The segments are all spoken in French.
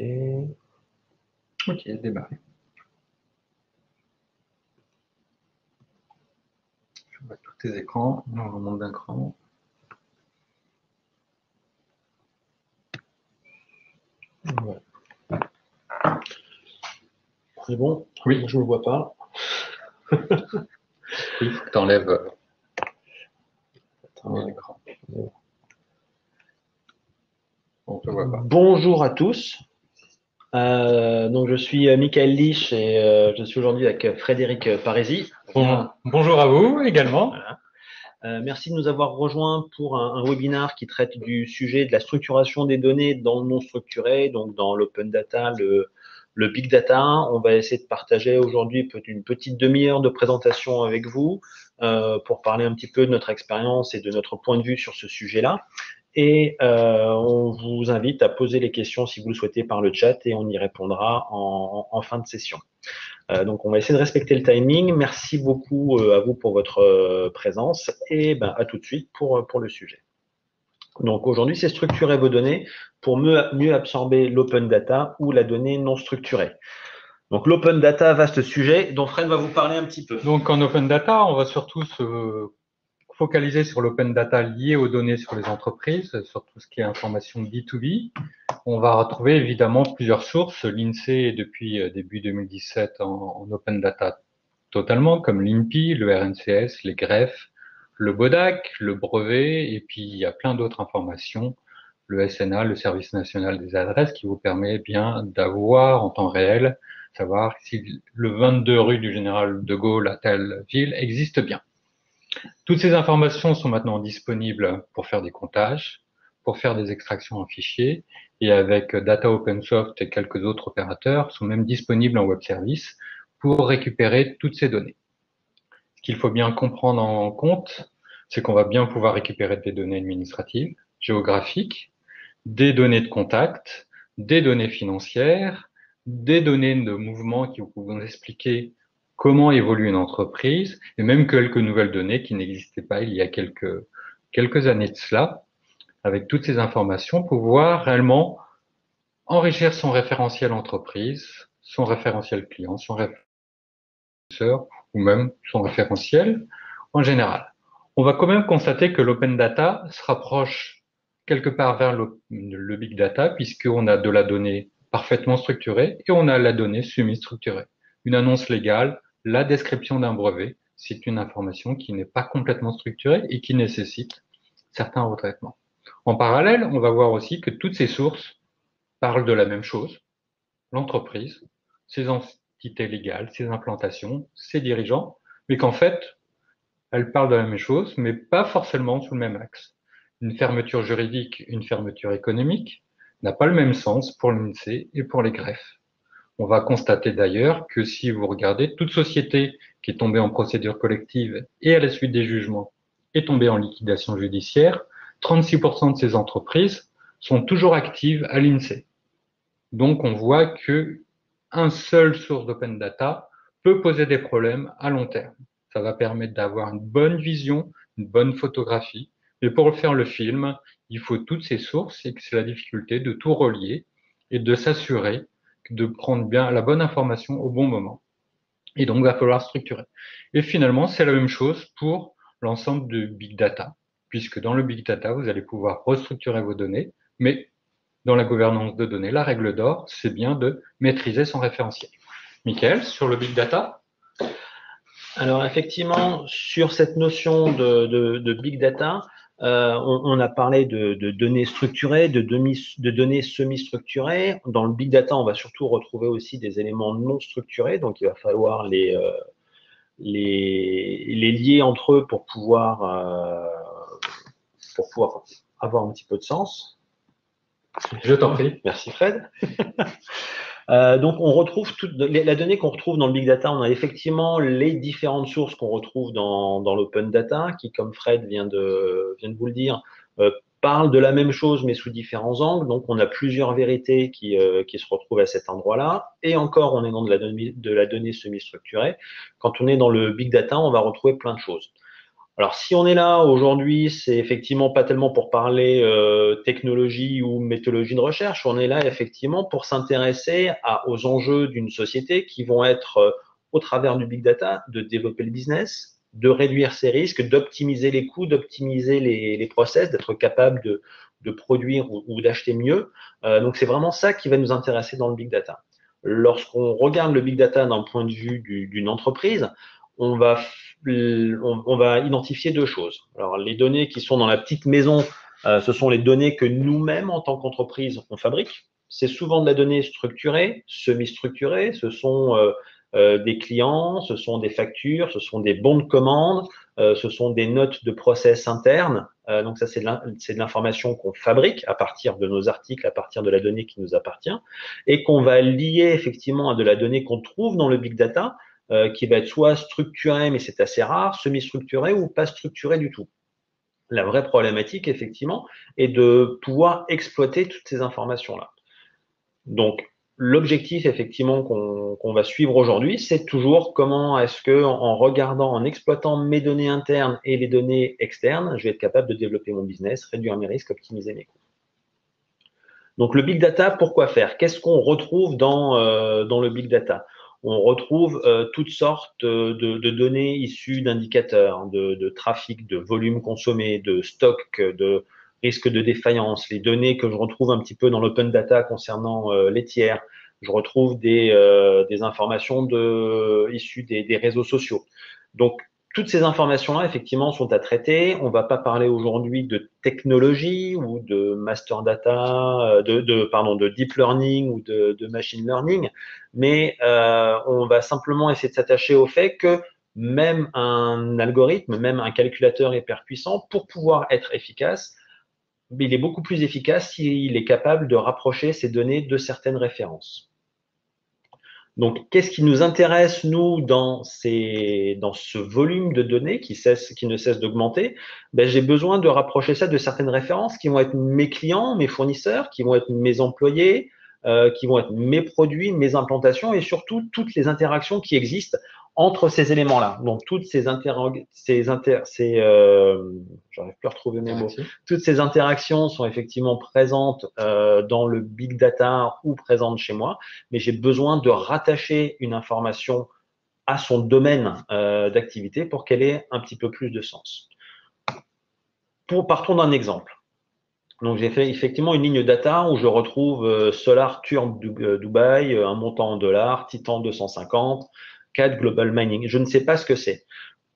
Ok, démarrer. Je vois tous tes écrans. On remonte d'un cran. Voilà. C'est bon? Oui. Je ne le vois pas. Oui, il faut que tu enlèves l'écran. On te voit pas. Bonjour à tous. Donc je suis Michael Lich et je suis aujourd'hui avec Frédéric Parisi. Bonjour à vous également. Voilà. Merci de nous avoir rejoints pour un webinaire qui traite du sujet de la structuration des données dans le non structuré, donc dans l'open data, le big data. On va essayer de partager aujourd'hui une petite demi-heure de présentation avec vous pour parler un petit peu de notre expérience et de notre point de vue sur ce sujet-là. Et on vous invite à poser les questions si vous le souhaitez par le chat et on y répondra en fin de session. Donc on va essayer de respecter le timing. Merci beaucoup à vous pour votre présence et à tout de suite pour le sujet. Donc aujourd'hui, c'est structurer vos données pour mieux absorber l'open data ou la donnée non structurée. Donc l'open data, vaste sujet dont Fred va vous parler un petit peu. Donc en open data, on va surtout se focaliser sur l'open data lié aux données sur les entreprises, sur tout ce qui est information B2B. On va retrouver évidemment plusieurs sources. L'INSEE est depuis début 2017 en open data totalement, comme l'INPI, le RNCS, les greffes, le BODAC, le brevet, et puis il y a plein d'autres informations, le SNA, le Service national des adresses, qui vous permet bien d'avoir en temps réel, savoir si le 22 rue du Général de Gaulle à telle ville existe bien. Toutes ces informations sont maintenant disponibles pour faire des comptages, pour faire des extractions en fichiers, et avec Data OpenSoft et quelques autres opérateurs, sont même disponibles en web service pour récupérer toutes ces données. Ce qu'il faut bien comprendre en compte, c'est qu'on va bien pouvoir récupérer des données administratives, géographiques, des données de contact, des données financières, des données de mouvement qui vont nous expliquer comment évolue une entreprise, et même quelques nouvelles données qui n'existaient pas il y a quelques années de cela, avec toutes ces informations, pour pouvoir réellement enrichir son référentiel entreprise, son référentiel client, son référentiel ou même son référentiel en général. On va quand même constater que l'open data se rapproche quelque part vers le big data, puisqu'on a de la donnée parfaitement structurée et on a la donnée semi-structurée. Une annonce légale, la description d'un brevet, c'est une information qui n'est pas complètement structurée et qui nécessite certains retraitements. En parallèle, on va voir aussi que toutes ces sources parlent de la même chose, l'entreprise, ses entités légales, ses implantations, ses dirigeants, mais qu'en fait, elles parlent de la même chose, mais pas forcément sous le même axe. Une fermeture juridique, une fermeture économique n'a pas le même sens pour l'INSEE et pour les greffes. On va constater d'ailleurs que si vous regardez, toute société qui est tombée en procédure collective et à la suite des jugements est tombée en liquidation judiciaire, 36% de ces entreprises sont toujours actives à l'INSEE. Donc on voit que un seul source d'open data peut poser des problèmes à long terme. Ça va permettre d'avoir une bonne vision, une bonne photographie. Mais pour faire le film, il faut toutes ces sources et que c'est la difficulté de tout relier et de s'assurer de prendre bien la bonne information au bon moment. Et donc, il va falloir structurer. Et finalement, c'est la même chose pour l'ensemble de Big Data, puisque dans le Big Data, vous allez pouvoir restructurer vos données, mais dans la gouvernance de données, la règle d'or, c'est bien de maîtriser son référentiel. Michael, sur le Big Data? Alors effectivement, sur cette notion de big data, on a parlé de données structurées, de données semi-structurées. Dans le big data, on va surtout retrouver aussi des éléments non structurés, donc il va falloir les lier entre eux pour pouvoir avoir un petit peu de sens. Je t'en prie. Merci Fred. Donc, on retrouve la donnée qu'on retrouve dans le big data. On a effectivement les différentes sources qu'on retrouve dans l'open data, qui, comme Fred vient de vous le dire, parlent de la même chose mais sous différents angles. Donc, on a plusieurs vérités qui se retrouvent à cet endroit-là. Et encore, on est dans de la donnée semi-structurée. Quand on est dans le big data, on va retrouver plein de choses. Alors, si on est là aujourd'hui, c'est effectivement pas tellement pour parler technologie ou méthodologie de recherche. On est là effectivement pour s'intéresser aux enjeux d'une société qui vont être, au travers du big data, de développer le business, de réduire ses risques, d'optimiser les coûts, d'optimiser les process, d'être capable de produire ou d'acheter mieux. Donc, c'est vraiment ça qui va nous intéresser dans le big data. Lorsqu'on regarde le big data d'un point de vue d'une entreprise, on va on va identifier deux choses. Alors, les données qui sont dans la petite maison, ce sont les données que nous-mêmes, en tant qu'entreprise, on fabrique. C'est souvent de la donnée structurée, semi-structurée. Ce sont des clients, ce sont des factures, ce sont des bons de commande, ce sont des notes de process internes. Donc ça, c'est de l'information qu'on fabrique à partir de nos articles, à partir de la donnée qui nous appartient, et qu'on va lier effectivement à de la donnée qu'on trouve dans le big data, qui va être soit structuré, mais c'est assez rare, semi-structuré ou pas structuré du tout. La vraie problématique, effectivement, est de pouvoir exploiter toutes ces informations-là. Donc, l'objectif, effectivement, qu'on va suivre aujourd'hui, c'est toujours comment est-ce que, en regardant, en exploitant mes données internes et les données externes, je vais être capable de développer mon business, réduire mes risques, optimiser mes coûts. Donc, le big data, pourquoi faire? Qu'est-ce qu'on retrouve dans le big data? On retrouve toutes sortes de données issues d'indicateurs, de trafic, de volume consommé, de stock, de risque de défaillance, les données que je retrouve un petit peu dans l'open data concernant les tiers. Je retrouve des informations issues des réseaux sociaux. Donc, toutes ces informations-là, effectivement, sont à traiter. On ne va pas parler aujourd'hui de technologie ou de master data, pardon, de deep learning ou de machine learning, mais on va simplement essayer de s'attacher au fait que même un algorithme, même un calculateur hyper puissant, pour pouvoir être efficace, il est beaucoup plus efficace s'il est capable de rapprocher ces données de certaines références. Donc, qu'est-ce qui nous intéresse, nous, dans ce volume de données qui ne cesse d'augmenter? J'ai besoin de rapprocher ça de certaines références qui vont être mes clients, mes fournisseurs, qui vont être mes employés, qui vont être mes produits, mes implantations et surtout toutes les interactions qui existent entre ces éléments-là. Donc, toutes j'arrive plus à retrouver mes mots. Toutes ces interactions sont effectivement présentes dans le big data ou présentes chez moi, mais j'ai besoin de rattacher une information à son domaine d'activité pour qu'elle ait un petit peu plus de sens. Partons d'un exemple. Donc, j'ai fait effectivement une ligne data où je retrouve Solar Turb Dubaï, un montant en dollars, Titan 250, CAD Global Mining. Je ne sais pas ce que c'est.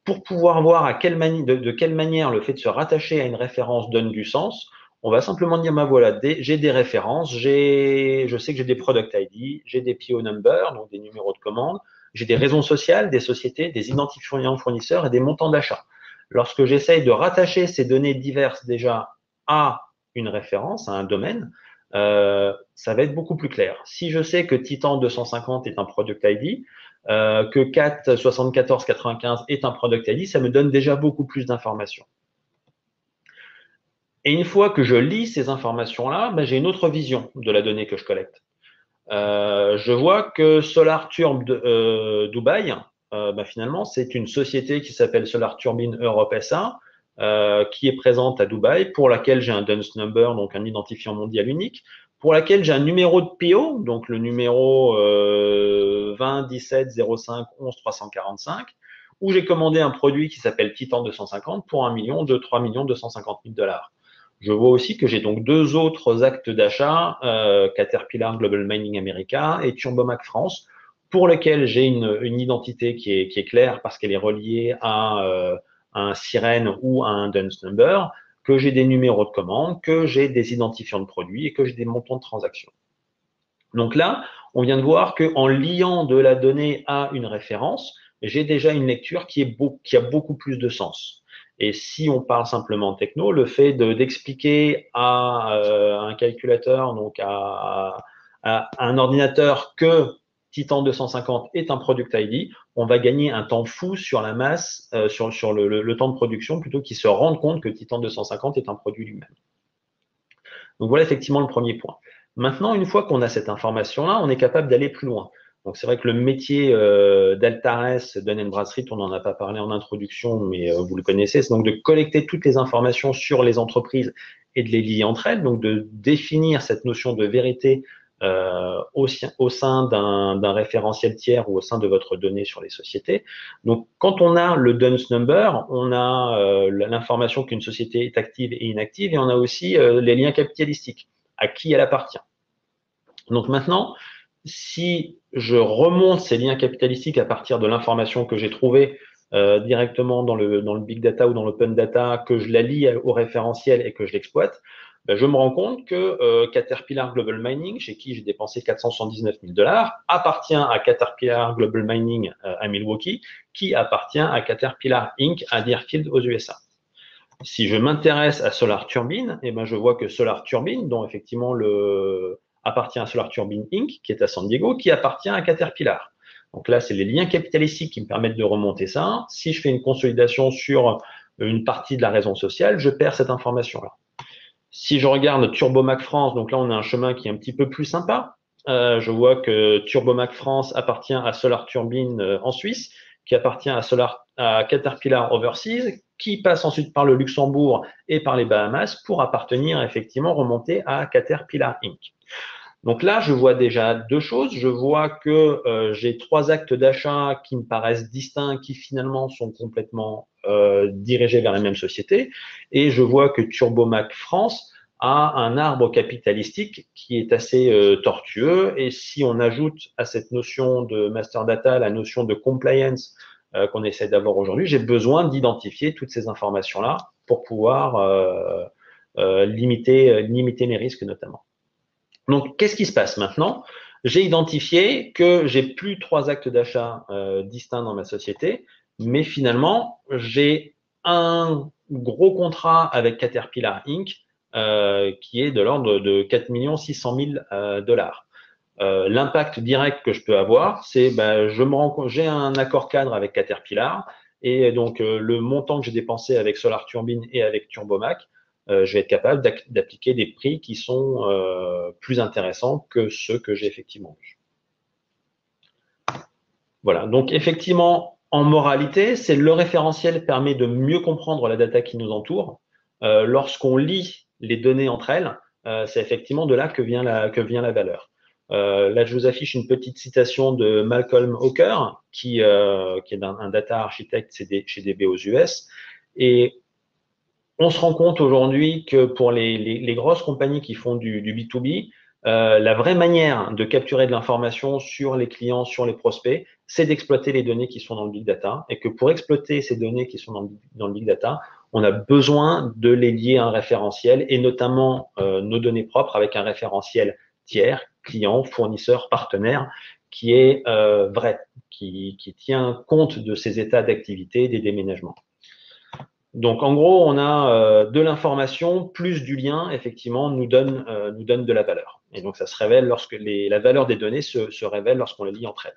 Pour pouvoir voir de quelle manière le fait de se rattacher à une référence donne du sens, on va simplement dire, voilà, j'ai des références, je sais que j'ai des product ID, j'ai des PO number, donc des numéros de commande, j'ai des raisons sociales, des sociétés, des identifiants fournisseurs et des montants d'achat. Lorsque j'essaye de rattacher ces données diverses déjà à une référence, à un domaine, ça va être beaucoup plus clair. Si je sais que Titan 250 est un product ID, que CAT 7495 est un product ID, ça me donne déjà beaucoup plus d'informations. Et une fois que je lis ces informations-là, j'ai une autre vision de la donnée que je collecte. Je vois que Solar Turb Dubaï, finalement, c'est une société qui s'appelle Solar Turbine Europe SA, qui est présente à Dubaï, pour laquelle j'ai un DUNS number, donc un identifiant mondial unique, pour laquelle j'ai un numéro de PO, donc le numéro 20 17 05 11 345, où j'ai commandé un produit qui s'appelle Titan 250 pour 3 250 000 $. Je vois aussi que j'ai donc deux autres actes d'achat, Caterpillar Global Mining America et Turbomac France, pour lesquels j'ai une identité qui est claire parce qu'elle est reliée à un sirène ou à un DUNS number, que j'ai des numéros de commande, que j'ai des identifiants de produits et que j'ai des montants de transactions. Donc là, on vient de voir qu'en liant de la donnée à une référence, j'ai déjà une lecture qui a beaucoup plus de sens. Et si on parle simplement techno, le fait d'expliquer à un calculateur, donc à un ordinateur, que Titan 250 est un product ID, on va gagner un temps fou sur la masse, sur le temps de production, plutôt qu'il se rende compte que Titan 250 est un produit lui-même. Donc voilà effectivement le premier point. Maintenant, une fois qu'on a cette information-là, on est capable d'aller plus loin. Donc, c'est vrai que le métier d'Altares, Dun & Bradstreet, on n'en a pas parlé en introduction, mais vous le connaissez, c'est donc de collecter toutes les informations sur les entreprises et de les lier entre elles, donc de définir cette notion de vérité au sein d'un référentiel tiers ou au sein de votre donnée sur les sociétés. Donc, quand on a le DUNS number, on a l'information qu'une société est active et inactive, et on a aussi les liens capitalistiques, à qui elle appartient. Donc maintenant, si je remonte ces liens capitalistiques à partir de l'information que j'ai trouvée directement dans le big data ou dans l'open data, que je la lie au référentiel et que je l'exploite, ben, je me rends compte que Caterpillar Global Mining, chez qui j'ai dépensé 479 000 $, appartient à Caterpillar Global Mining à Milwaukee, qui appartient à Caterpillar Inc. à Deerfield aux USA. Si je m'intéresse à Solar Turbine, eh ben, je vois que Solar Turbine, dont effectivement appartient à Solar Turbine Inc., qui est à San Diego, qui appartient à Caterpillar. Donc là, c'est les liens capitalistiques qui me permettent de remonter ça. Si je fais une consolidation sur une partie de la raison sociale, je perds cette information-là. Si je regarde Turbomac France, donc là, on a un chemin qui est un petit peu plus sympa. Je vois que Turbomac France appartient à Solar Turbine en Suisse, qui appartient à Caterpillar Overseas, qui passe ensuite par le Luxembourg et par les Bahamas pour appartenir effectivement remonter à Caterpillar Inc. Donc là, je vois déjà deux choses. Je vois que j'ai trois actes d'achat qui me paraissent distincts, qui finalement sont complètement dirigés vers la même société. Et je vois que Turbomac France a un arbre capitalistique qui est assez tortueux. Et si on ajoute à cette notion de master data la notion de compliance qu'on essaie d'avoir aujourd'hui, j'ai besoin d'identifier toutes ces informations-là pour pouvoir limiter mes risques notamment. Donc, qu'est-ce qui se passe maintenant? J'ai identifié que j'ai plus trois actes d'achat distincts dans ma société, mais finalement, j'ai un gros contrat avec Caterpillar Inc. Qui est de l'ordre de 4 600 000 $. L'impact direct que je peux avoir, c'est j'ai un accord cadre avec Caterpillar et donc le montant que j'ai dépensé avec Solar Turbine et avec Turbomac, je vais être capable d'appliquer des prix qui sont plus intéressants que ceux que j'ai effectivement eus. Voilà, donc effectivement, en moralité, c'est le référentiel permet de mieux comprendre la data qui nous entoure. Lorsqu'on lit les données entre elles, c'est effectivement de là que vient la valeur. Là, je vous affiche une petite citation de Malcolm Hawker, qui est un data architecte chez DB aux US. Et on se rend compte aujourd'hui que pour les grosses compagnies qui font du B2B, la vraie manière de capturer de l'information sur les clients, sur les prospects, c'est d'exploiter les données qui sont dans le big data. Et que pour exploiter ces données qui sont dans le big data, on a besoin de les lier à un référentiel et notamment nos données propres avec un référentiel tiers, client, fournisseur, partenaire, qui est vrai, qui tient compte de ces états d'activité, des déménagements. Donc, en gros, on a de l'information plus du lien, effectivement, nous donne de la valeur. Et donc, ça se révèle lorsque la valeur des données se révèle lorsqu'on les lie entre elles.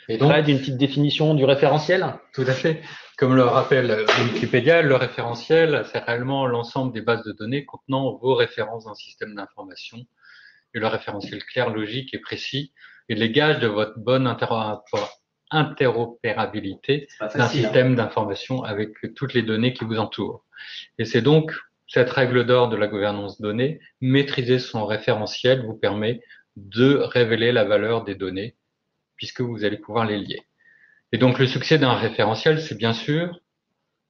Et donc, Fred, une petite définition du référentiel? Tout à fait. Comme le rappelle Wikipédia, le référentiel, c'est réellement l'ensemble des bases de données contenant vos références d'un système d'information. Et le référentiel clair, logique et précis est les gages de votre bonne interopérabilité d'un système d'information avec toutes les données qui vous entourent. Et c'est donc cette règle d'or de la gouvernance donnée, maîtriser son référentiel vous permet de révéler la valeur des données puisque vous allez pouvoir les lier. Et donc le succès d'un référentiel, c'est bien sûr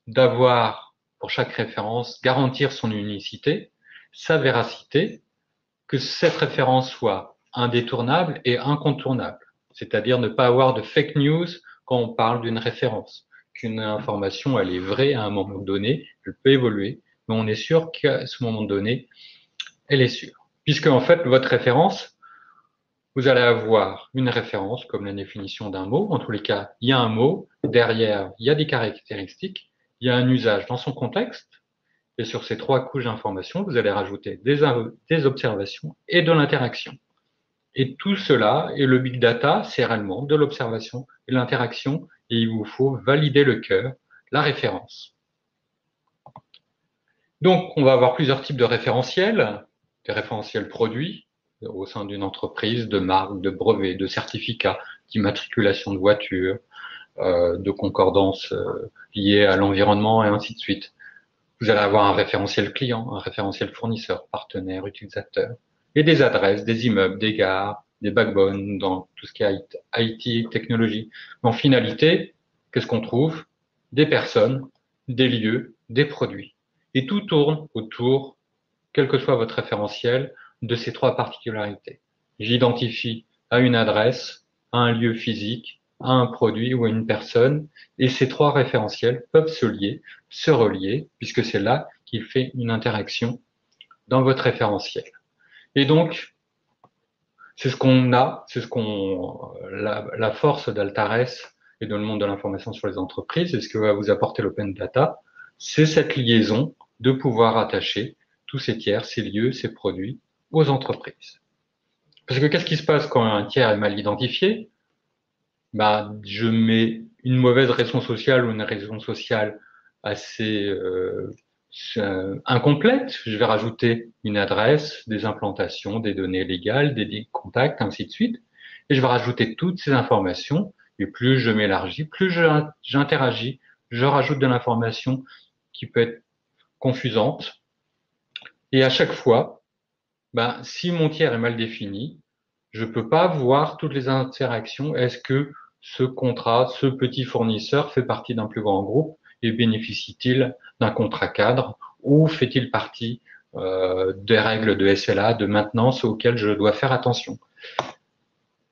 d'avoir pour chaque référence garantir son unicité, sa véracité, que cette référence soit indétournable et incontournable. C'est-à-dire ne pas avoir de fake news quand on parle d'une référence. Qu'une information, elle est vraie à un moment donné, elle peut évoluer, mais on est sûr qu'à ce moment donné, elle est sûre. Puisque, en fait, votre référence, vous allez avoir une référence comme la définition d'un mot. En tous les cas, il y a un mot, derrière, il y a des caractéristiques, il y a un usage dans son contexte, et sur ces trois couches d'informations, vous allez rajouter des observations et de l'interaction. Et tout cela, et le big data, c'est réellement de l'observation et de l'interaction, et il vous faut valider le cœur, la référence. Donc, on va avoir plusieurs types de référentiels, des référentiels produits, au sein d'une entreprise, de marques, de brevets, de certificats, d'immatriculation de voitures, de concordance liée à l'environnement et ainsi de suite. Vous allez avoir un référentiel client, un référentiel fournisseur, partenaire, utilisateur, et des adresses, des immeubles, des gares, des backbones dans tout ce qui est IT, technologie. En finalité, qu'est-ce qu'on trouve? Des personnes, des lieux, des produits. Et tout tourne autour, quel que soit votre référentiel, de ces trois particularités. J'identifie à une adresse, à un lieu physique, à un produit ou à une personne, et ces trois référentiels peuvent se lier, se relier, puisque c'est là qu'il fait une interaction dans votre référentiel. Et donc, c'est ce qu'on a, c'est ce qu'on, la force d'Altares et dans le monde de l'information sur les entreprises, et ce que va vous apporter l'open data, c'est cette liaison de pouvoir attacher tous ces tiers, ces lieux, ces produits aux entreprises. Parce que qu'est-ce qui se passe quand un tiers est mal identifié? Bah, je mets une mauvaise raison sociale ou une raison sociale assez incomplète. Je vais rajouter une adresse, des implantations, des données légales, des contacts, ainsi de suite. Et je vais rajouter toutes ces informations. Et plus je m'élargis, plus j'interagis, je rajoute de l'information qui peut être confusante. Et à chaque fois, ben, si mon tiers est mal défini, je peux pas voir toutes les interactions. Est-ce que ce contrat, ce petit fournisseur fait partie d'un plus grand groupe et bénéficie-t-il d'un contrat cadre ou fait-il partie des règles de SLA, de maintenance auxquelles je dois faire attention?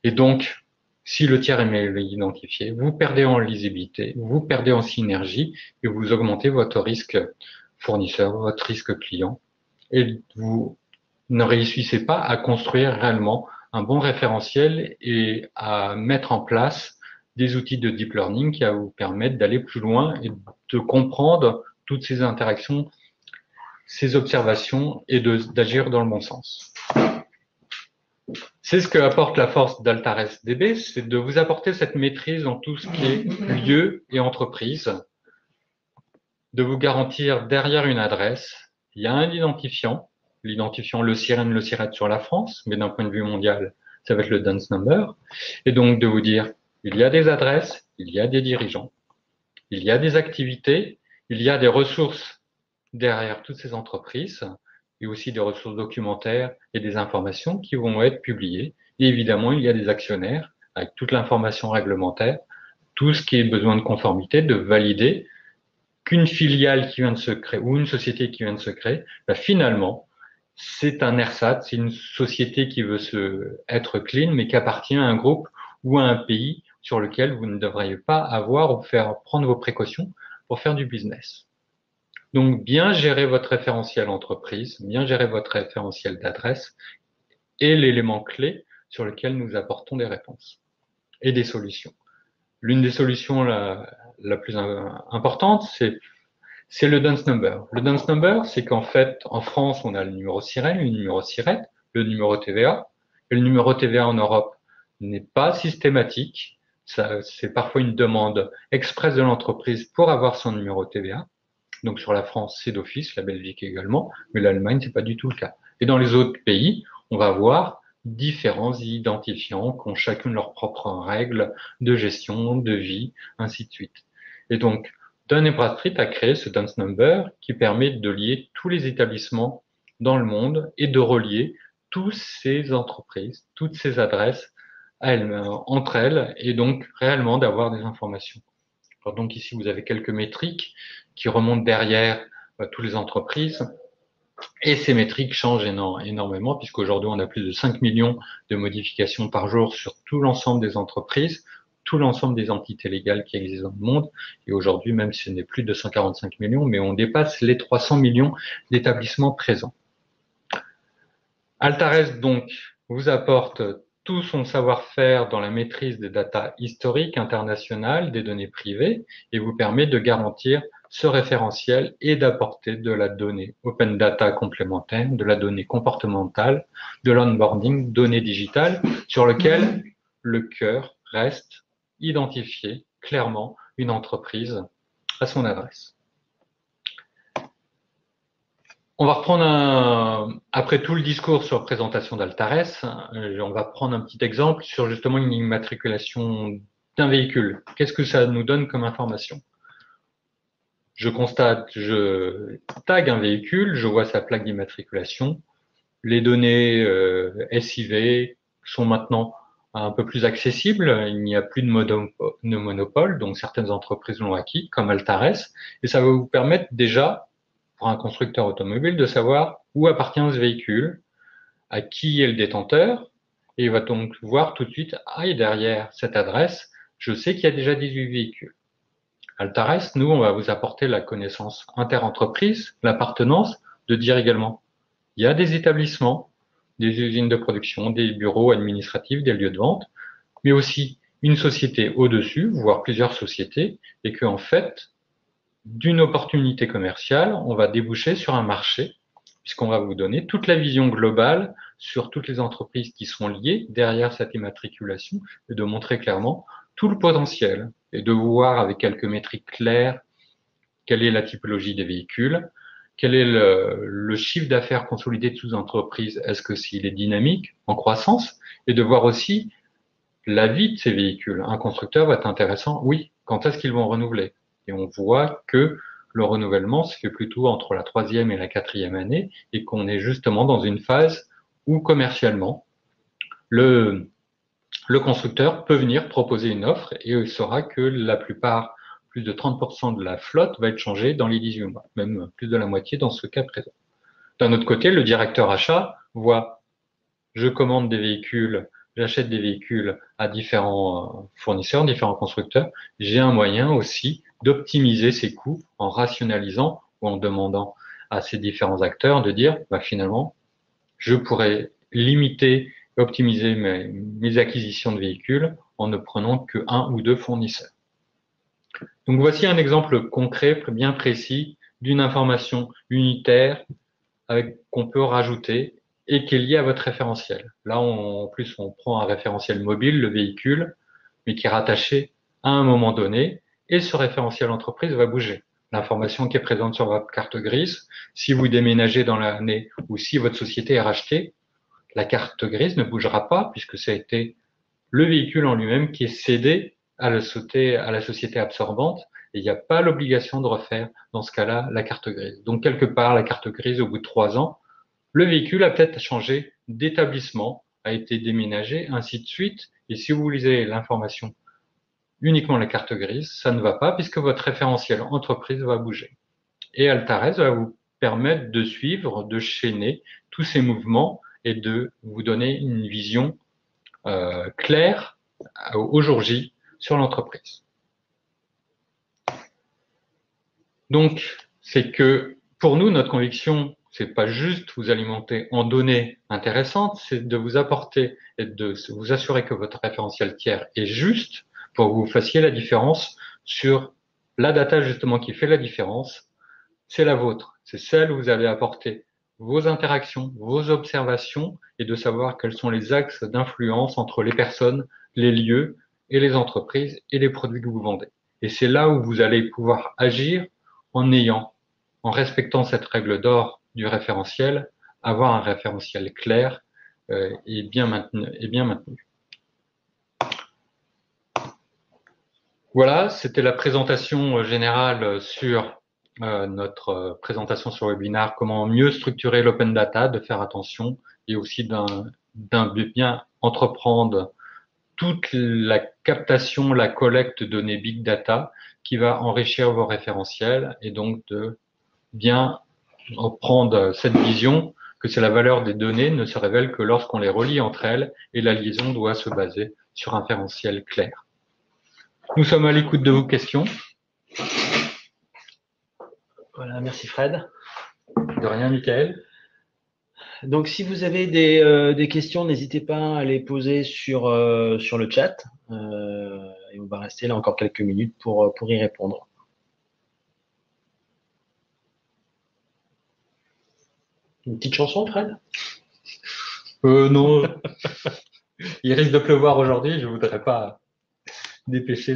Et donc, si le tiers est mal identifié, vous perdez en lisibilité, vous perdez en synergie et vous augmentez votre risque fournisseur, votre risque client et vous ne réussissez pas à construire réellement un bon référentiel et à mettre en place des outils de deep learning qui va vous permettre d'aller plus loin et de comprendre toutes ces interactions, ces observations et d'agir dans le bon sens. C'est ce que apporte la force d'Altares DB, c'est de vous apporter cette maîtrise dans tout ce qui est lieu et entreprise, de vous garantir derrière une adresse, il y a un identifiant, l'identifiant le SIREN, le SIRET sur la France, mais d'un point de vue mondial, ça va être le DUNS number, et donc de vous dire, il y a des adresses, il y a des dirigeants, il y a des activités, il y a des ressources derrière toutes ces entreprises, et aussi des ressources documentaires et des informations qui vont être publiées. Et évidemment, il y a des actionnaires avec toute l'information réglementaire, tout ce qui est besoin de conformité, de valider qu'une filiale qui vient de se créer ou une société qui vient de se créer, bah finalement, c'est un ersatz, c'est une société qui veut être clean, mais qui appartient à un groupe ou à un pays sur lequel vous ne devriez pas avoir ou faire prendre vos précautions pour faire du business. Donc, bien gérer votre référentiel entreprise, bien gérer votre référentiel d'adresse est l'élément clé sur lequel nous apportons des réponses et des solutions. L'une des solutions la plus importante, c'est le DUNS number. Le DUNS number, c'est qu'en fait, en France, on a le numéro SIREN, le numéro SIRET, le numéro TVA. Et le numéro TVA en Europe n'est pas systématique. C'est parfois une demande express de l'entreprise pour avoir son numéro TVA. Donc sur la France, c'est d'office, la Belgique également, mais l'Allemagne, c'est pas du tout le cas. Et dans les autres pays, on va voir différents identifiants qui ont chacune leurs propres règles de gestion, de vie, ainsi de suite. Et donc, Dun & Bradstreet a créé ce DUNS number qui permet de lier tous les établissements dans le monde et de relier toutes ces entreprises, toutes ces adresses entre elles, et donc réellement d'avoir des informations. Alors donc ici, vous avez quelques métriques qui remontent derrière toutes les entreprises. Et ces métriques changent énormément, puisqu'aujourd'hui, on a plus de 5 millions de modifications par jour sur tout l'ensemble des entreprises, tout l'ensemble des entités légales qui existent dans le monde. Et aujourd'hui, même si ce n'est plus de 245 millions, mais on dépasse les 300 millions d'établissements présents. Altares, donc, vous apporte tout son savoir-faire dans la maîtrise des data historiques internationales, des données privées, et vous permet de garantir ce référentiel et d'apporter de la donnée open data complémentaire, de la donnée comportementale, de l'onboarding, données digitales, sur lequel le cœur reste identifié clairement une entreprise à son adresse. On va reprendre après tout le discours sur présentation d'Altares, on va prendre un petit exemple sur justement une immatriculation d'un véhicule. Qu'est-ce que ça nous donne comme information? Je constate, je tag un véhicule, je vois sa plaque d'immatriculation. Les données SIV sont maintenant un peu plus accessibles. Il n'y a plus de monopole, donc certaines entreprises l'ont acquis, comme Altares, et ça va vous permettre déjà, pour un constructeur automobile, de savoir où appartient ce véhicule, à qui est le détenteur, et il va donc voir tout de suite, ah, et derrière cette adresse, je sais qu'il y a déjà 18 véhicules. Altares, nous, on va vous apporter la connaissance interentreprise, l'appartenance, de dire également, il y a des établissements, des usines de production, des bureaux administratifs, des lieux de vente, mais aussi une société au-dessus, voire plusieurs sociétés, et que, en fait, d'une opportunité commerciale, on va déboucher sur un marché, puisqu'on va vous donner toute la vision globale sur toutes les entreprises qui sont liées derrière cette immatriculation et de montrer clairement tout le potentiel et de voir avec quelques métriques claires quelle est la typologie des véhicules, quel est le chiffre d'affaires consolidé de sous-entreprises, est-ce que s'il est dynamique, en croissance, et de voir aussi la vie de ces véhicules. Un constructeur va être intéressant, oui, quand est-ce qu'ils vont renouveler? Et on voit que le renouvellement se fait plutôt entre la troisième et la quatrième année et qu'on est justement dans une phase où commercialement, le, le constructeur peut venir proposer une offre et il saura que la plupart, plus de 30% de la flotte va être changée dans les 18 mois, même plus de la moitié dans ce cas présent. D'un autre côté, le directeur achat voit je commande des véhicules, j'achète des véhicules à différents fournisseurs, différents constructeurs, j'ai un moyen aussi d'optimiser ces coûts en rationalisant ou en demandant à ces différents acteurs de dire, bah, finalement, je pourrais limiter et optimiser mes acquisitions de véhicules en ne prenant que un ou deux fournisseurs. Donc voici un exemple concret, bien précis, d'une information unitaire avec qu'on peut rajouter et qui est lié à votre référentiel. Là, en plus, on prend un référentiel mobile, le véhicule, mais qui est rattaché à un moment donné, et ce référentiel entreprise va bouger. L'information qui est présente sur votre carte grise, si vous déménagez dans l'année ou si votre société est rachetée, la carte grise ne bougera pas puisque ça a été le véhicule en lui-même qui est cédé à la société absorbante et il n'y a pas l'obligation de refaire, dans ce cas-là, la carte grise. Donc, quelque part, la carte grise, au bout de 3 ans, le véhicule a peut-être changé d'établissement, a été déménagé, ainsi de suite. Et si vous lisez l'information uniquement la carte grise, ça ne va pas puisque votre référentiel entreprise va bouger. Et Altares va vous permettre de suivre, de chaîner tous ces mouvements et de vous donner une vision claire au jour J sur l'entreprise. Donc, c'est que pour nous, notre conviction, c'est pas juste vous alimenter en données intéressantes, c'est de vous apporter et de vous assurer que votre référentiel tiers est juste pour que vous fassiez la différence sur la data justement qui fait la différence. C'est la vôtre. C'est celle où vous avez apporté vos interactions, vos observations et de savoir quels sont les axes d'influence entre les personnes, les lieux et les entreprises et les produits que vous vendez. Et c'est là où vous allez pouvoir agir en respectant cette règle d'or du référentiel, avoir un référentiel clair et bien maintenu. Voilà, c'était la présentation générale sur notre présentation sur le webinaire, comment mieux structurer l'open data, de faire attention et aussi de bien entreprendre toute la captation, la collecte de données big data qui va enrichir vos référentiels et donc de bien prendre cette vision que c'est la valeur des données ne se révèle que lorsqu'on les relie entre elles et la liaison doit se baser sur un référentiel clair. Nous sommes à l'écoute de vos questions. Voilà, merci Fred. De rien, Michael. Donc, si vous avez des questions, n'hésitez pas à les poser sur le chat. Et on va rester là encore quelques minutes pour y répondre. Une petite chanson, Fred? Non. Il risque de pleuvoir aujourd'hui. Je voudrais pas dépêcher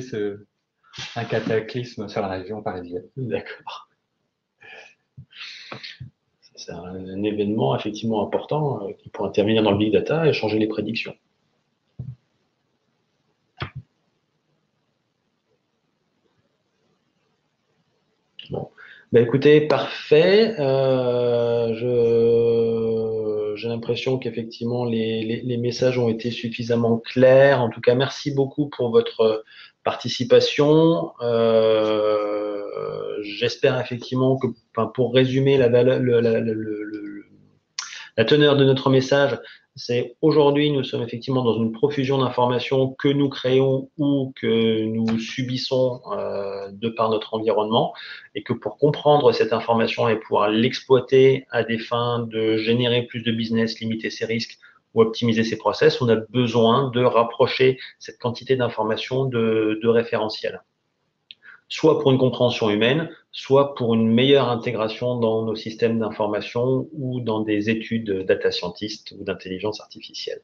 un cataclysme sur la région parisienne. D'accord. C'est un événement effectivement important qui pourrait intervenir dans le big data et changer les prédictions. Bon, ben écoutez, parfait. J'ai l'impression qu'effectivement les messages ont été suffisamment clairs. En tout cas, merci beaucoup pour votre participation. J'espère effectivement que, enfin, pour résumer la valeur, la teneur de notre message, c'est aujourd'hui, nous sommes effectivement dans une profusion d'informations que nous créons ou que nous subissons de par notre environnement, et que pour comprendre cette information et pouvoir l'exploiter à des fins de générer plus de business, limiter ses risques ou optimiser ses process, on a besoin de rapprocher cette quantité d'informations de référentiels, soit pour une compréhension humaine, soit pour une meilleure intégration dans nos systèmes d'information ou dans des études data scientist ou d'intelligence artificielle.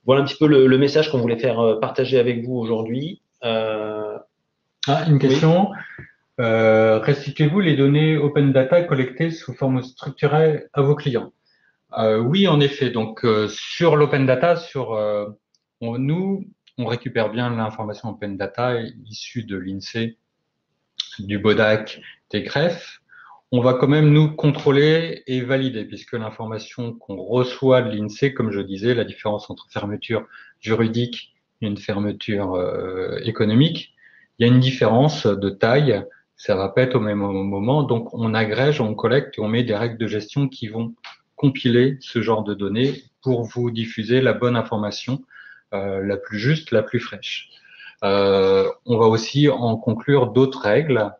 Voilà un petit peu le message qu'on voulait faire partager avec vous aujourd'hui. Une question. Oui. Restituez-vous les données open data collectées sous forme structurée à vos clients? Oui, en effet. Donc, sur l'open data, nous, on récupère bien l'information open data issue de l'INSEE, du BODAC, des greffes. On va quand même nous contrôler et valider, puisque l'information qu'on reçoit de l'INSEE, comme je disais, la différence entre fermeture juridique et une fermeture économique, il y a une différence de taille, ça va pas être au même moment, donc on agrège, on collecte et on met des règles de gestion qui vont compiler ce genre de données pour vous diffuser la bonne information, la plus juste, la plus fraîche. On va aussi en conclure d'autres règles.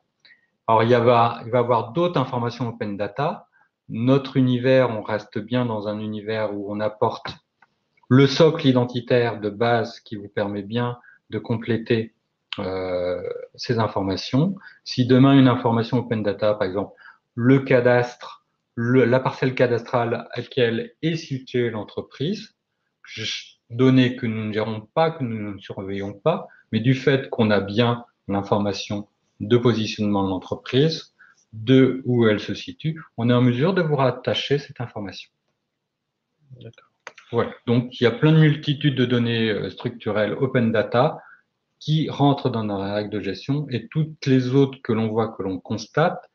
Alors, il va y avoir d'autres informations open data. Notre univers, on reste bien dans un univers où on apporte le socle identitaire de base qui vous permet bien de compléter ces informations. Si demain une information open data, par exemple le cadastre, la parcelle cadastrale à laquelle est située l'entreprise, données que nous ne gérons pas, que nous ne surveillons pas, mais du fait qu'on a bien l'information de positionnement de l'entreprise, de où elle se situe, on est en mesure de vous rattacher cette information. D'accord. Voilà. Donc, il y a plein de multitudes de données structurelles open data qui rentrent dans nos règles de gestion, et toutes les autres que l'on voit, que l'on constate,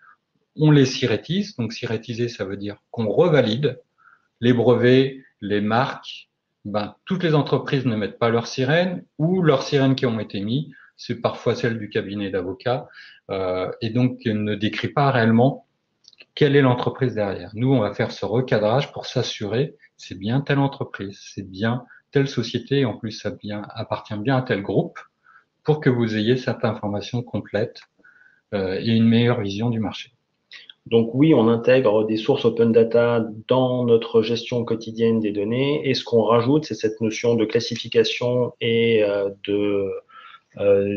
on les sirétise. Donc, sirétiser, ça veut dire qu'on revalide les brevets, les marques. Toutes les entreprises ne mettent pas leurs sirènes, ou leurs sirènes qui ont été mises, c'est parfois celle du cabinet d'avocats, et donc ne décrit pas réellement quelle est l'entreprise derrière. Nous, on va faire ce recadrage pour s'assurer c'est bien telle entreprise, c'est bien telle société, et en plus ça appartient bien à tel groupe, pour que vous ayez cette information complète et une meilleure vision du marché. Donc oui, on intègre des sources open data dans notre gestion quotidienne des données, et ce qu'on rajoute, c'est cette notion de classification et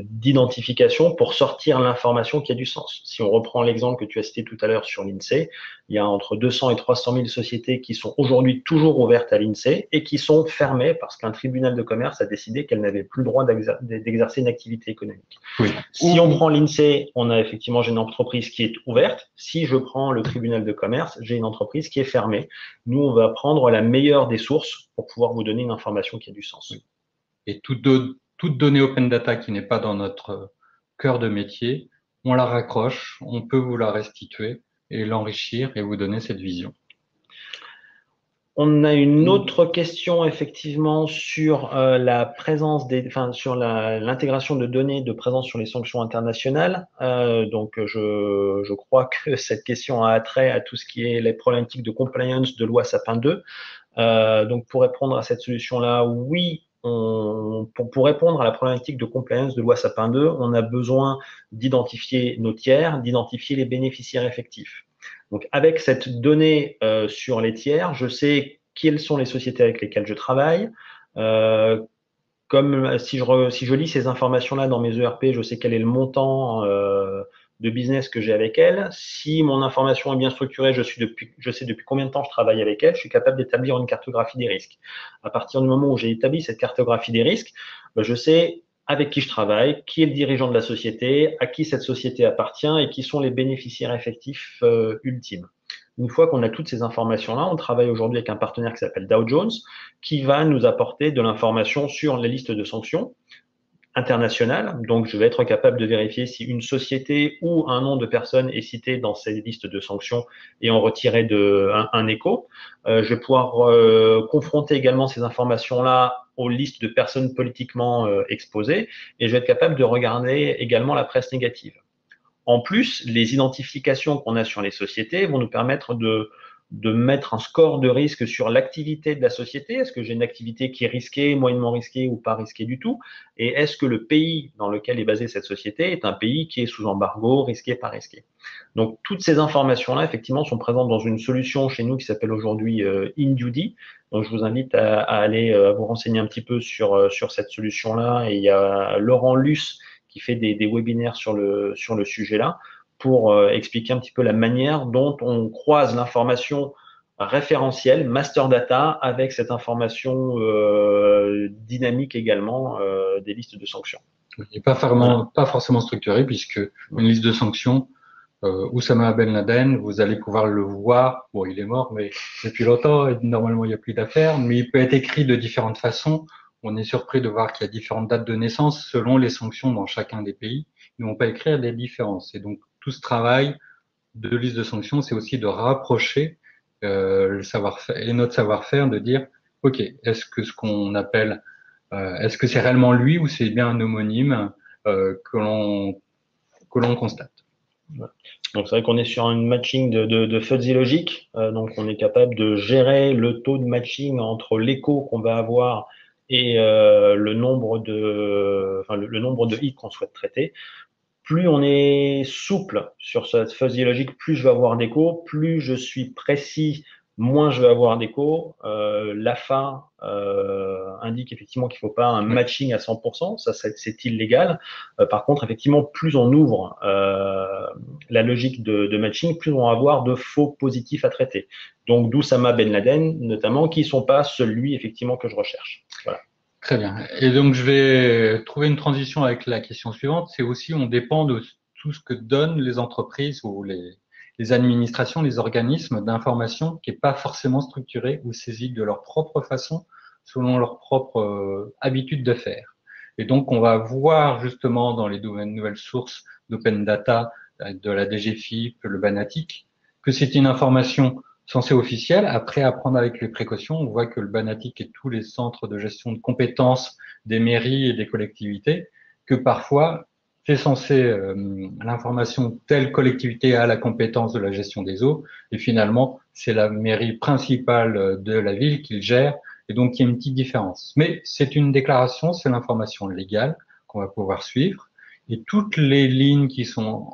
d'identification pour sortir l'information qui a du sens. Si on reprend l'exemple que tu as cité tout à l'heure sur l'INSEE, il y a entre 200 et 300 000 sociétés qui sont aujourd'hui toujours ouvertes à l'INSEE et qui sont fermées parce qu'un tribunal de commerce a décidé qu'elles n'avaient plus le droit d'exercer une activité économique. Oui. Si on prend l'INSEE, on a effectivement j'ai une entreprise qui est ouverte. Si je prends le tribunal de commerce, j'ai une entreprise qui est fermée. Nous, on va prendre la meilleure des sources pour pouvoir vous donner une information qui a du sens. Oui. Et toute donnée open data qui n'est pas dans notre cœur de métier, on la raccroche, on peut vous la restituer et l'enrichir et vous donner cette vision. On a une autre question effectivement sur la présence sur l'intégration de données de présence sur les sanctions internationales. Donc je crois que cette question a attrait à tout ce qui est les problématiques de compliance de loi Sapin 2. Donc pour répondre à cette solution-là, oui. Pour répondre à la problématique de compliance de loi Sapin 2, on a besoin d'identifier nos tiers, d'identifier les bénéficiaires effectifs. Donc, avec cette donnée sur les tiers, je sais quelles sont les sociétés avec lesquelles je travaille. Comme si je lis ces informations-là dans mes ERP, je sais quel est le montant de business que j'ai avec elles. Si mon information est bien structurée, je sais depuis combien de temps je travaille avec elles, je suis capable d'établir une cartographie des risques. À partir du moment où j'ai établi cette cartographie des risques, je sais avec qui je travaille, qui est le dirigeant de la société, à qui cette société appartient et qui sont les bénéficiaires effectifs ultimes. Une fois qu'on a toutes ces informations-là, on travaille aujourd'hui avec un partenaire qui s'appelle Dow Jones, qui va nous apporter de l'information sur les listes de sanctions internationales. Donc, je vais être capable de vérifier si une société ou un nom de personne est cité dans ces listes de sanctions et en retirer un écho. Je vais pouvoir confronter également ces informations-là aux listes de personnes politiquement exposées et je vais être capable de regarder également la presse négative. En plus, les identifications qu'on a sur les sociétés vont nous permettre de mettre un score de risque sur l'activité de la société. Est-ce que j'ai une activité qui est risquée, moyennement risquée ou pas risquée du tout? Et est-ce que le pays dans lequel est basée cette société est un pays qui est sous embargo, risqué, pas risqué? Donc, toutes ces informations-là, effectivement, sont présentes dans une solution chez nous qui s'appelle aujourd'hui InDuty. Donc, je vous invite à aller vous renseigner un petit peu sur cette solution-là. Et il y a Laurent Luce qui fait des webinaires sur le sujet-là pour expliquer un petit peu la manière dont on croise l'information référentielle, master data, avec cette information dynamique également des listes de sanctions. Et pas forcément structuré, puisque une liste de sanctions, Oussama Ben Laden, vous allez pouvoir le voir. Bon, il est mort, mais depuis longtemps, et normalement, il n'y a plus d'affaires, mais il peut être écrit de différentes façons. On est surpris de voir qu'il y a différentes dates de naissance selon les sanctions dans chacun des pays. Ils ne vont pas écrire des différences. Et donc, tout ce travail de liste de sanctions, c'est aussi de rapprocher le savoir-faire et notre savoir-faire, de dire, OK, est-ce que ce qu'on appelle, est-ce que c'est réellement lui ou c'est bien un homonyme que l'on constate? Voilà. Donc c'est vrai qu'on est sur une matching de fuzzy logique. Donc on est capable de gérer le taux de matching entre l'écho qu'on va avoir et le nombre le nombre de hits qu'on souhaite traiter. Plus on est souple sur cette fuzzy logique, plus je vais avoir d'écho, plus je suis précis, moins je vais avoir d'écho. L'AFA indique effectivement qu'il ne faut pas un matching à 100%, ça c'est illégal. Par contre, effectivement, plus on ouvre la logique de matching, plus on va avoir de faux positifs à traiter. Donc d'Oussama Ben Laden, notamment, qui ne sont pas celui effectivement que je recherche. Voilà. Très bien. Et donc, je vais trouver une transition avec la question suivante. C'est aussi, on dépend de tout ce que donnent les entreprises ou les administrations, les organismes d'information qui n'est pas forcément structuré ou saisi de leur propre façon, selon leur propre habitude de faire. Et donc, on va voir justement dans les nouvelles sources d'open data, de la DGFiP, le Banatic, que c'est une information censé officiel. Après, à prendre avec les précautions, on voit que le Banatic et tous les centres de gestion de compétences des mairies et des collectivités, que parfois, c'est censé l'information telle collectivité a la compétence de la gestion des eaux, et finalement, c'est la mairie principale de la ville qui le gère, et donc il y a une petite différence. Mais c'est une déclaration, c'est l'information légale qu'on va pouvoir suivre, et toutes les lignes qui sont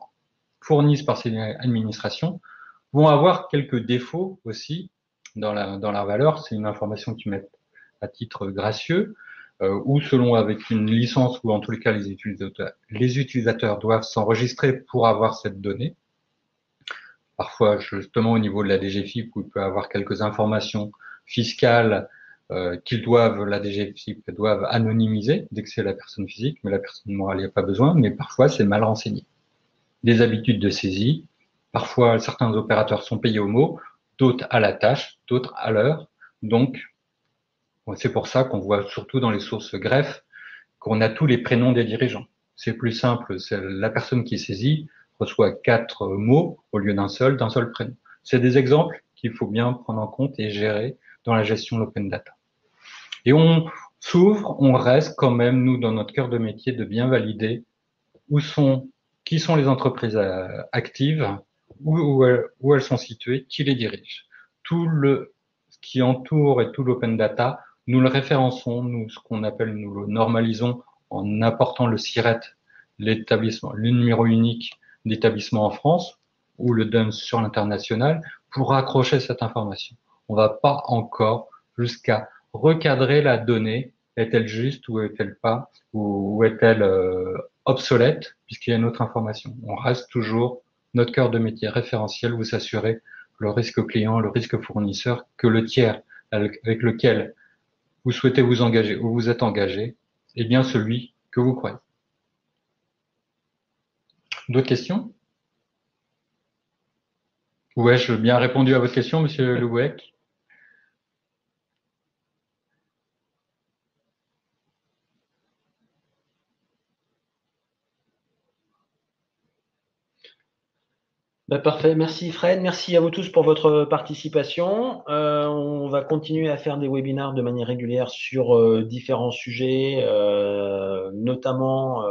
fournies par ces administrations vont avoir quelques défauts aussi dans la valeur. C'est une information qu'ils mettent à titre gracieux ou selon avec une licence ou en tous les cas les utilisateurs doivent s'enregistrer pour avoir cette donnée. Parfois, justement, au niveau de la DGFiP, où il peut avoir quelques informations fiscales la DGFiP doivent anonymiser dès que c'est la personne physique, mais la personne morale, il n'y a pas besoin, mais parfois, c'est mal renseigné. Des habitudes de saisie. Parfois, certains opérateurs sont payés au mot, d'autres à la tâche, d'autres à l'heure. Donc, c'est pour ça qu'on voit surtout dans les sources greffes qu'on a tous les prénoms des dirigeants. C'est plus simple, c'est la personne qui saisit reçoit 4 mots au lieu d'un seul prénom. C'est des exemples qu'il faut bien prendre en compte et gérer dans la gestion de l'open data. Et on s'ouvre, on reste quand même, nous, dans notre cœur de métier, de bien valider qui sont les entreprises actives, où elles sont situées, qui les dirige. Tout ce qui entoure et tout l'open data, nous le référençons, nous, ce qu'on appelle, nous le normalisons en apportant le SIRET, l'établissement, le numéro unique d'établissement en France, ou le DUNS sur l'international, pour raccrocher cette information. On va pas encore jusqu'à recadrer la donnée. Est-elle juste ou est-elle pas, ou est-elle obsolète, puisqu'il y a une autre information. On reste toujours notre cœur de métier référentiel, vous assurez le risque client, le risque fournisseur, que le tiers avec lequel vous souhaitez vous engager ou vous êtes engagé est bien celui que vous croyez. D'autres questions? Ouais, je bien répondu à votre question, Monsieur Louek. Bah, parfait, merci Fred, merci à vous tous pour votre participation. On va continuer à faire des webinars de manière régulière sur différents sujets, notamment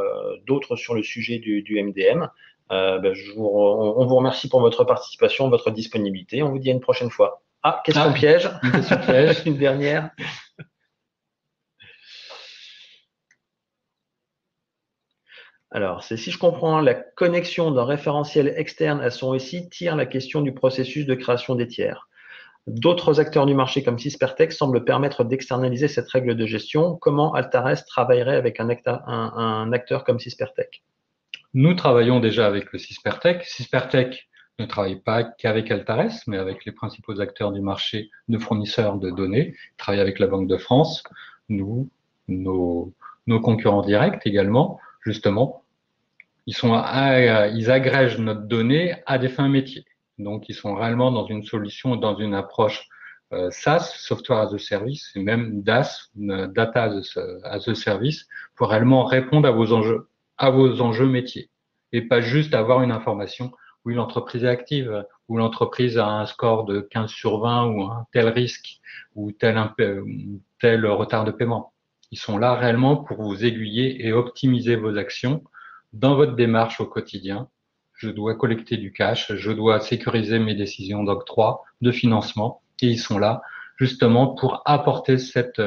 d'autres sur le sujet du MDM. Bah, on vous remercie pour votre participation, votre disponibilité. On vous dit à une prochaine fois. Ah, question Ah, piège. une question piège. Une dernière. Alors, c'est si je comprends, la connexion d'un référentiel externe à son SI tire la question du processus de création des tiers. D'autres acteurs du marché comme Syspertech semblent permettre d'externaliser cette règle de gestion. Comment Altares travaillerait avec un acteur comme Syspertech? Nous travaillons déjà avec le Syspertech. Syspertech ne travaille pas qu'avec Altares, mais avec les principaux acteurs du marché de fournisseurs de données. Il travaille avec la Banque de France, nous, nos, nos concurrents directs également. Justement, ils agrègent notre donnée à des fins métiers. Donc, ils sont réellement dans une solution, dans une approche SaaS, Software as a Service, et même DaaS, Data as a Service, pour réellement répondre à vos enjeux métiers. Et pas juste avoir une information où l'entreprise est active, où l'entreprise a un score de 15 sur 20, ou un tel risque, ou tel retard de paiement. Ils sont là réellement pour vous aiguiller et optimiser vos actions dans votre démarche au quotidien. Je dois collecter du cash, je dois sécuriser mes décisions d'octroi, de financement, et ils sont là justement pour apporter cette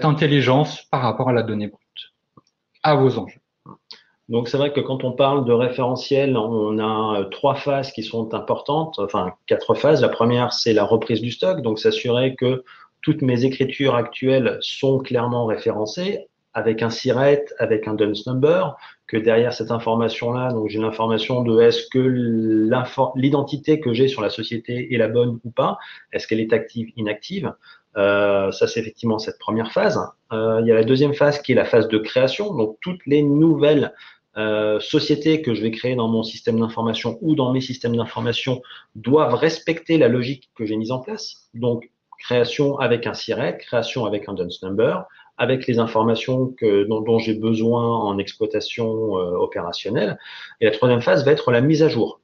intelligence par rapport à la donnée brute, à vos enjeux. Donc, c'est vrai que quand on parle de référentiel, on a trois phases qui sont importantes, enfin quatre phases. La première, c'est la reprise du stock, donc s'assurer que toutes mes écritures actuelles sont clairement référencées avec un SIRET, avec un DUNS number, que derrière cette information-là, donc j'ai l'information de est-ce que l'identité que j'ai sur la société est la bonne ou pas, est-ce qu'elle est active, inactive. Ça, c'est effectivement cette première phase. Il y a la deuxième phase qui est la phase de création, donc toutes les nouvelles sociétés que je vais créer dans mon système d'information ou dans mes systèmes d'information doivent respecter la logique que j'ai mise en place. Donc, création avec un SIRET, création avec un DUNS number, avec les informations dont j'ai besoin en exploitation opérationnelle. Et la troisième phase va être la mise à jour.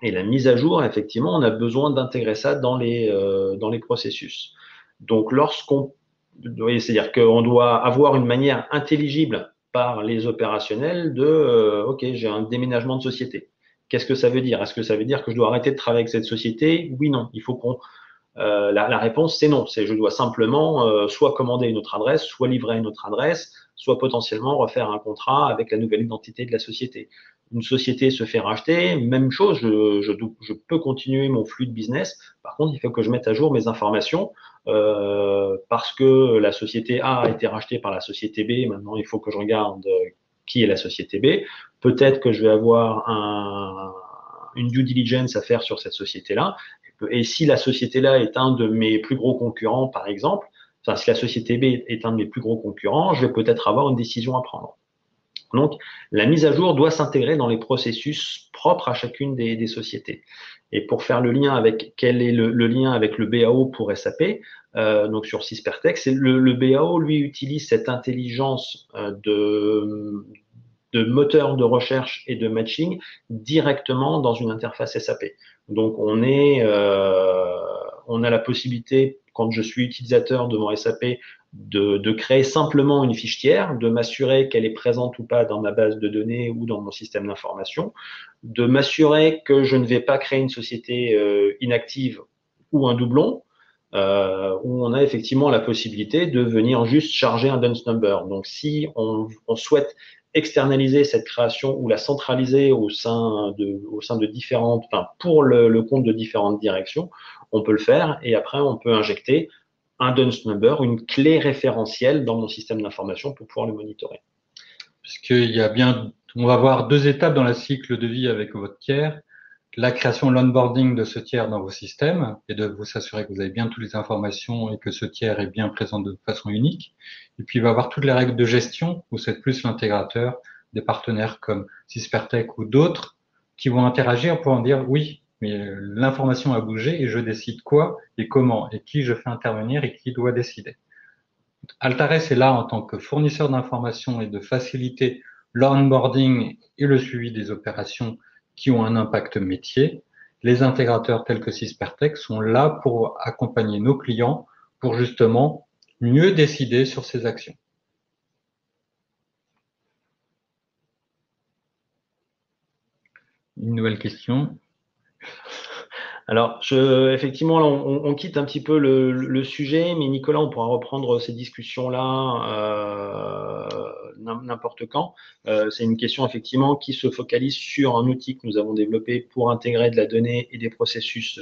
Et la mise à jour, effectivement, on a besoin d'intégrer ça dans les processus. Donc, c'est-à-dire qu'on doit avoir une manière intelligible par les opérationnels de, OK, j'ai un déménagement de société. Qu'est-ce que ça veut dire? Est-ce que ça veut dire que je dois arrêter de travailler avec cette société? Oui, non. Il faut la réponse, c'est non. C'est je dois simplement soit commander une autre adresse, soit livrer une autre adresse, soit potentiellement refaire un contrat avec la nouvelle identité de la société. Une société se fait racheter, même chose, je peux continuer mon flux de business. Par contre, il faut que je mette à jour mes informations parce que la société A a été rachetée par la société B. Maintenant, il faut que je regarde qui est la société B. Peut-être que je vais avoir une due diligence à faire sur cette société-là. Et si la société-là est un de mes plus gros concurrents, par exemple, enfin, si la société B est un de mes plus gros concurrents, je vais peut-être avoir une décision à prendre. Donc, la mise à jour doit s'intégrer dans les processus propres à chacune des sociétés. Et pour faire le lien avec quel est le lien avec le BAO pour SAP, donc sur Syspertech, c'est le BAO, lui, utilise cette intelligence de moteur de recherche et de matching directement dans une interface SAP. Donc on a la possibilité, quand je suis utilisateur de mon SAP, de créer simplement une fiche tiers, de m'assurer qu'elle est présente ou pas dans ma base de données ou dans mon système d'information, de m'assurer que je ne vais pas créer une société inactive ou un doublon, où on a effectivement la possibilité de venir juste charger un DUNS number. Donc, si on souhaite externaliser cette création ou la centraliser au sein de différentes, enfin, pour le compte de différentes directions, on peut le faire et après, on peut injecter un DUNS number, une clé référentielle dans mon système d'information pour pouvoir le monitorer. Puisqu'il y a bien, on va voir deux étapes dans le cycle de vie avec votre tiers. La création, l'onboarding de ce tiers dans vos systèmes et de vous assurer que vous avez bien toutes les informations et que ce tiers est bien présent de façon unique. Et puis, il va y avoir toutes les règles de gestion où c'est plus l'intégrateur, des partenaires comme Syspertech ou d'autres qui vont interagir pour en dire oui, mais l'information a bougé et je décide quoi et comment et qui je fais intervenir et qui doit décider. Altares est là en tant que fournisseur d'informations et de faciliter l'onboarding et le suivi des opérations qui ont un impact métier. Les intégrateurs tels que Syspertech sont là pour accompagner nos clients pour justement mieux décider sur ces actions. Une nouvelle question. Alors, effectivement, là, on quitte un petit peu le sujet, mais Nicolas, on pourra reprendre ces discussions-là n'importe quand. C'est une question, effectivement, qui se focalise sur un outil que nous avons développé pour intégrer de la donnée et des processus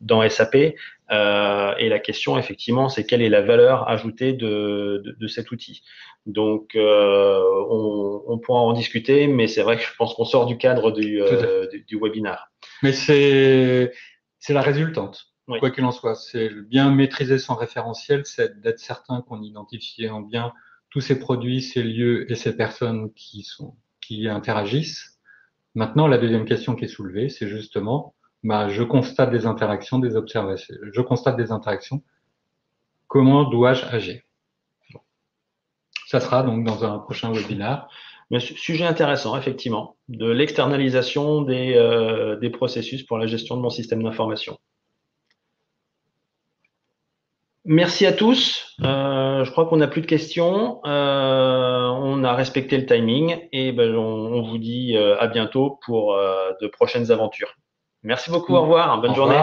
dans SAP. Et la question, effectivement, c'est quelle est la valeur ajoutée de cet outil. Donc, on pourra en discuter, mais c'est vrai que je pense qu'on sort du cadre du webinaire. Mais c'est la résultante, Oui. quoi qu'il en soit. C'est bien maîtriser son référentiel, c'est d'être certain qu'on identifie en bien tous ces produits, ces lieux et ces personnes qui interagissent. Maintenant, la deuxième question qui est soulevée, c'est justement, je constate des interactions, des observations. Je constate des interactions. Comment dois-je agir? Ça sera donc dans un prochain webinaire. Mais sujet intéressant, effectivement, de l'externalisation des processus pour la gestion de mon système d'information. Merci à tous. Je crois qu'on n'a plus de questions. On a respecté le timing et on vous dit à bientôt pour de prochaines aventures. Merci beaucoup. Au revoir. Bonne journée.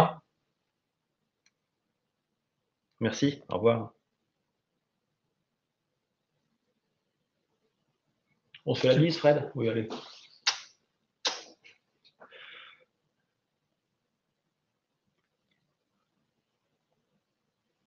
Merci. Au revoir. On se fait la bise, Fred? Oui, allez.